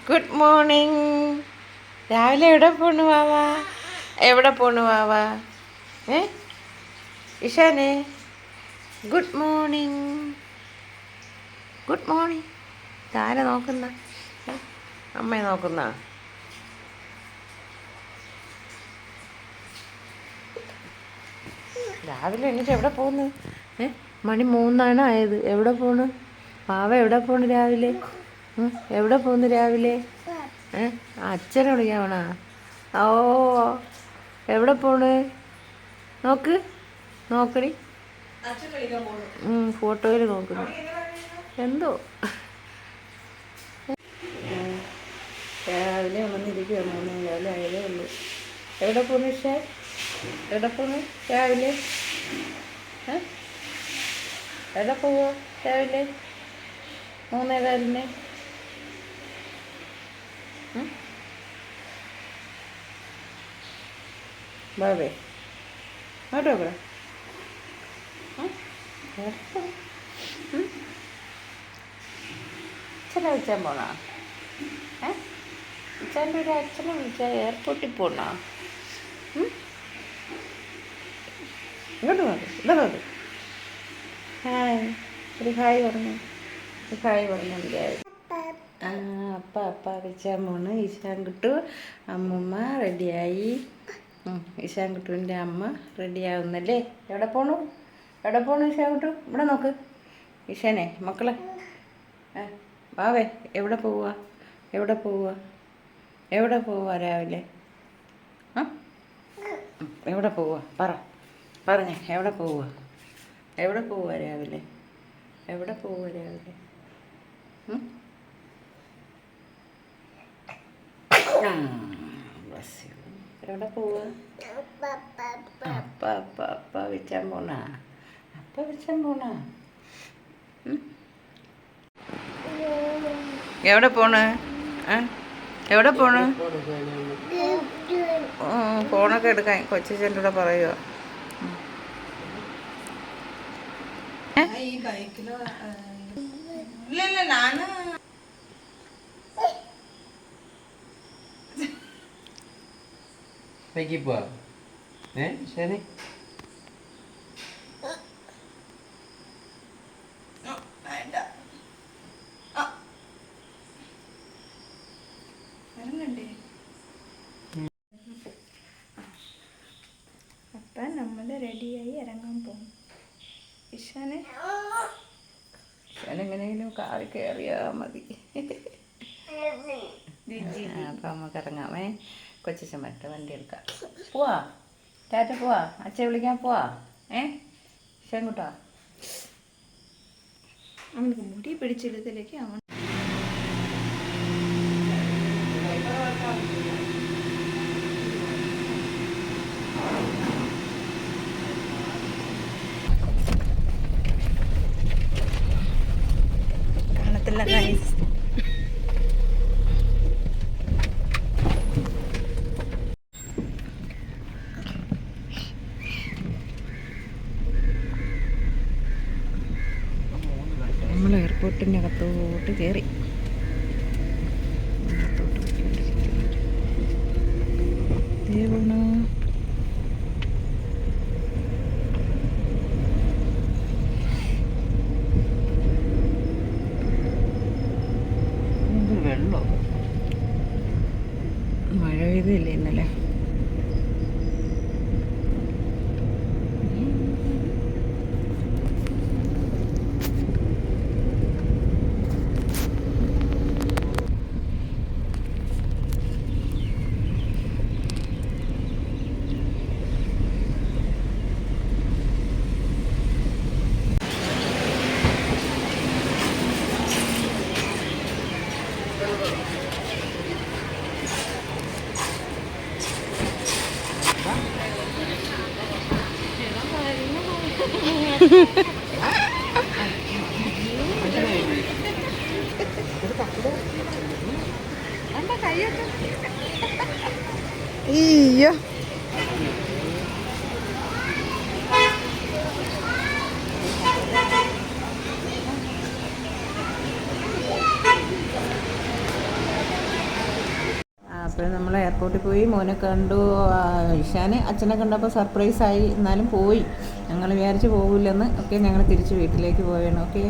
Good morning. രാവിലെ എവിടെ പോണു വാവാ? എവിടെ പോണു വാവാ? ഏ ഇഷാനെ ഗുഡ് മോർണിംഗ്. Good morning. ആരെ നോക്കുന്ന? അമ്മയെ നോക്കുന്ന? രാവിലെ എണീറ്റ് എവിടെ പോകുന്നു? മണി 3 ആയത്. എവിടെ പോണു വാവ? എവിടെ പോണു രാവിലെ? എവിടെ പോന്നു രാവിലെ? അച്ഛനെ വിളിക്കാവണ? ഓ, എവിടെ പോണ്? നോക്ക്, നോക്കടി. ഫോട്ടോയിൽ നോക്കുന്നു എന്തോ. രാവിലെ വന്നിരിക്കുക. 3 ആയതേ ഉള്ളൂ. എവിടെ പോണു ഇഷ? എവിടെ പോണു രാവിലെ? എവിടെ പോവോ രാവിലെ 3:15? ബാബേ അങ്ങോട്ട് നോക്കടാ. അച്ഛനെ വിളിച്ചാൻ പോണോ? അച്ഛൻ്റെ ഒരു അച്ഛനെ വിളിച്ചാൽ എയർപോർട്ടിൽ പോണോ? ഇങ്ങോട്ട് നോക്ക്, ഇവിടെ നോക്ക്. ഹായ്, ഒരു ഹായ് പറഞ്ഞു. ഒരു ഹായ് പറഞ്ഞു. അപ്പ വിളിച്ചാൻ പോണ്. ഈശാൻകുട്ടു അമ്മൂമ്മ റെഡിയായി. ഈശാൻകുട്ടുവിൻ്റെ അമ്മ റെഡിയാവുന്നല്ലേ? എവിടെ പോണു? എവിടെ പോണു ഈശാൻകുട്ടു? ഇവിടെ നോക്ക്. ഈശാനെ മക്കളെ വാവേ, എവിടെ പോവുക? എവിടെ പോവുക? എവിടെ പോവുക രാവിലെ? എവിടെ പോവുക? പറഞ്ഞേ, എവിടെ പോവുക? എവിടെ പോവുക രാവിലെ? എവിടെ പോവുക രാവിലെ? എവിടെ പോവുക? അപ്പ വിളിച്ചാൻ പോണ? അപ്പ വിളിച്ചാൻ പോണ? എവിടെ പോണ്? എവിടെ പോണ്? ഫോണൊക്കെ എടുക്കാൻ കൊച്ചച്ഛൻ്റെ കൂടെ പറയുക. ശരി. അപ്പം നമ്മൾ റെഡിയായി ഇറങ്ങാൻ പോകും. എങ്ങനെയെങ്കിലും കാറി കയറിയാൽ മതി. അപ്പം നമുക്ക് ഇറങ്ങാമേ. കൊച്ചച്ഛൻ മറ്റേ വണ്ടി എടുക്കാം. പോവാ, ടാറ്റ പോവാ. അച്ഛൻ വിളിക്കാൻ പോവാ. ശങ്കുട്ടാ അവനക്ക് മുടി പിടിച്ചെടുത്തിലേക്ക് അവൻ കാണത്തില്ല. നമ്മൾ എയർപോർട്ടിൻ്റെ അകത്തോട്ട് കയറി. വെള്ളോ മഴ പെയ്തില്ലേ ഇന്നലെ? അയ്യോ, അപ്പോൾ നമ്മൾ എയർപോർട്ടിൽ പോയി മോനെ കണ്ടു. ഇഷാന് അച്ഛനെ കണ്ടപ്പോൾ സർപ്രൈസായി, എന്നാലും പോയി. ഞങ്ങൾ വിചാരിച്ച് പോകില്ലെന്ന്. ഓക്കെ, ഞങ്ങൾ തിരിച്ച് വീട്ടിലേക്ക് പോവുകയാണ്. ഓക്കെ.